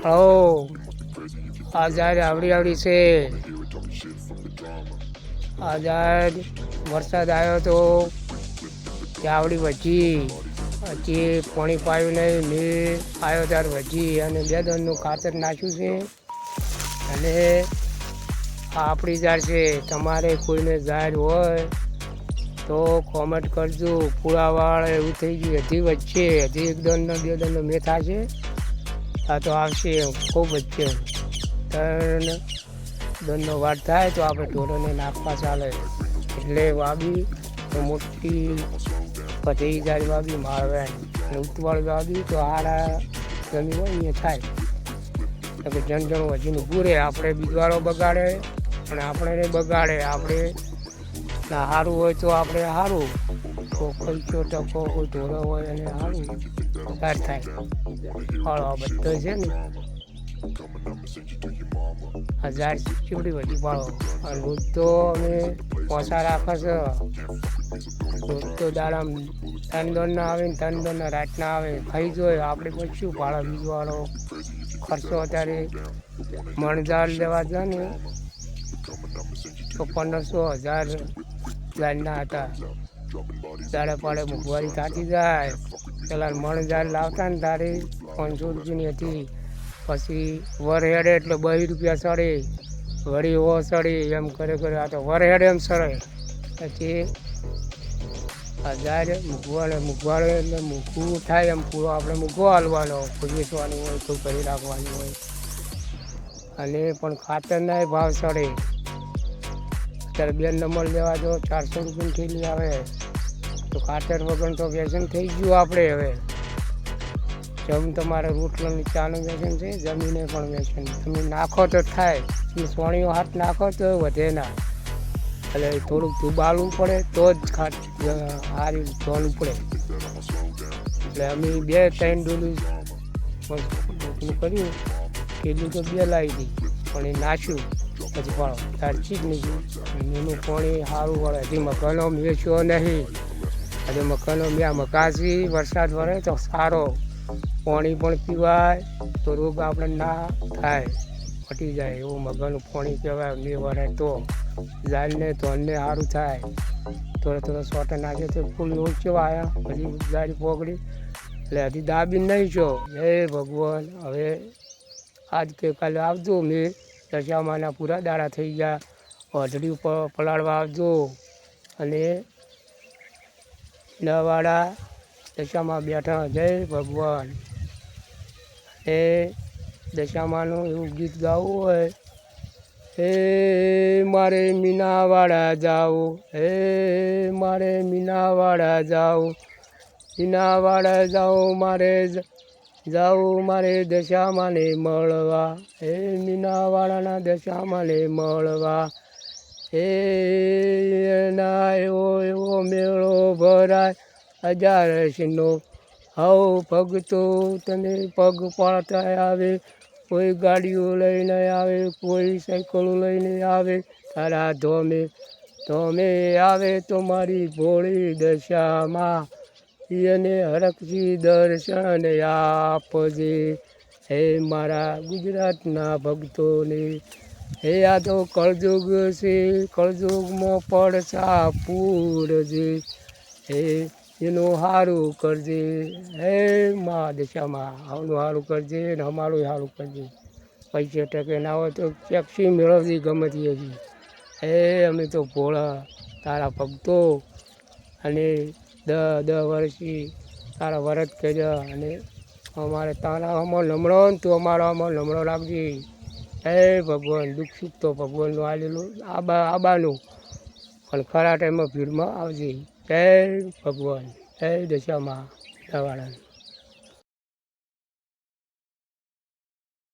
હો આઝાદ આવડી છે. આઝાદ વરસાદ આવ્યો તો આવડી વધી, પછી પાણી પાયું નહીં, મેં આવ્યો ત્યારે વધી અને 2 દનનું ખાતર નાખ્યું છે. અને આપણી ઝાડ છે. તમારે કોઈને ઝાડ હોય તો કોમેન્ટ કરજો. પૂળાવાળ એવું થઈ ગયું, હજી વચ્ચે હજી 1 દનનો 2 દનનો મેં થશે. આ તો આવશે ખૂબ વચ્ચે 3 દનનો વાર થાય તો આપણે ઢોરોને નાખવા ચાલે. એટલે વાબી તો મોટી પથરી ઝાડ વાબી માળવે અને ઉતવાળ વાબી તો હારા જમીન હોય અહીંયા થાય. એટલે જણ વધીને ઊભું રહે. આપણે બીજવાળો બગાડે અને આપણે બગાડે. આપણે સારું હોય તો આપણે સારું, કોઈ ટકો કોઈ ઢોરો હોય અને સારું સાર થાય. ફળો બધો છે ને આ ઝાડ ચીવડી બધી ફળો. અને રોજ તો અમે પોસા રાખે છે. રોજ તો દાડામાં 3 દોરના આવે ને 3 દોરના રાતના આવે. ખાઈ જોઈએ આપણે પછી શું ભાડો બીજવાળો ખર્ચો. અત્યારે મણઝાડ લેવા જાય ને તો 1500-1000 ઝાડના હતા. ઝાડે પાડે મોંઘવારી થતી જાય. પેલા મણઝાડ લાવતા ને તારે 500 રૂપિયાની હતી. પછી વર હેડે એટલે 2 રૂપિયા સડે, વળી ઓ સડે, એમ કરે આ તો વર હેડે એમ સડે. પછી આ ઝાડ મૂકવાડે એટલે મૂકવું થાય એમ પૂરો આપણે મૂકવો હાલવાનો. કોઈ વેચવાનું હોય કોઈ કરી રાખવાનું હોય. અને પણ ખાતરના ભાવ સડે. અત્યારે 2 નંબર લેવા જો 400 રૂપિયાની થેલી આવે તો ખાતર વગર તો વ્યસન થઈ ગયું આપણે. હવે જમ તમારે રોટલાની ચાનું વ્યસન છે, જમીને પણ વ્યસન. તમે નાખો તો થાય, તમે સોણીઓ હાથ નાખો તો વધે ના. એટલે થોડુંક ધૂબાલવું પડે તો જ સારી ધોવાનું પડે. એટલે અમે 2-3 ડોલું કર્યું. કેટલું તો 2 લાવી હતી પણ એ નાખ્યું પછી ફળો તારથી જ નહીં. એનું પાણી સારું વળે. હજી મકાનો વેચ્યો નહીં. હજી મકાનો મકાસી વરસાદ વળે તો સારો, પાણી પણ પીવાય તો રોગ આપણે ના થાય, મટી જાય. એવું મકાનું પાણી કહેવાય. મેં વળે તો ઝાડને ધોનને સારું થાય. થોડો સોટે નાખે તો ફૂલ ઓછો આવ્યા. હજી ઝાડ પોગડી એટલે હજી દાબી નહીં છો. હે ભગવાન, હવે આજ કે કાલે આવજો. મેં દશામાના પૂરા દાડા થઈ ગયા. ઓઢડી ઉપર પલાળવા આવજો. અને નવાડા દશામાં બેઠા. જય ભગવાન. એ દશામાનું એવું ગીત ગાવું હોય, હે મારે મીનાવાડા જાવું, હે મારે મીનાવાડા જાવું, મીનાવાડા જાવું મારે જાવું, મારે દશામાને મળવા. હે મીનાવાડાના દશામાને મળવા. હે ના એવો મેળો ભરાય 1000નો. હવ ભગતો તને પગ પાડતા આવે. કોઈ ગાડીઓ લઈને આવે, કોઈ સાયકલો લઈને આવે. તારા ધોમે આવે તો મારી ભોળી દશામાં એને હરખથી દર્શન આપજે. હે મારા ગુજરાતના ભક્તોને, હે આ તો કળજુગ છે, કળજુગમાં પડછા પૂરજે. હે એનું સારું કરજે. હે મા દશામાં આવનું સારું કરજે ને અમારું સારું કરજે. પૈસે ટકે ના હોય તો ટેક્સી મેળવવી ગમે તે હતી. હે અમે તો ભોળા તારા ભક્તો અને 10 વર્ષથી તારા વ્રત કર્યા. અને અમારે તારા આમાં લમણો ને તું અમારો આમાં લમણો રાખજે. હે ભગવાન, દુઃખ સુખ તો ભગવાનનું આલેલું આબાનું, પણ ખરા ટાઈમમાં ભીડમાં આવજે. જય ભગવાન, જય દશામાં વાળા.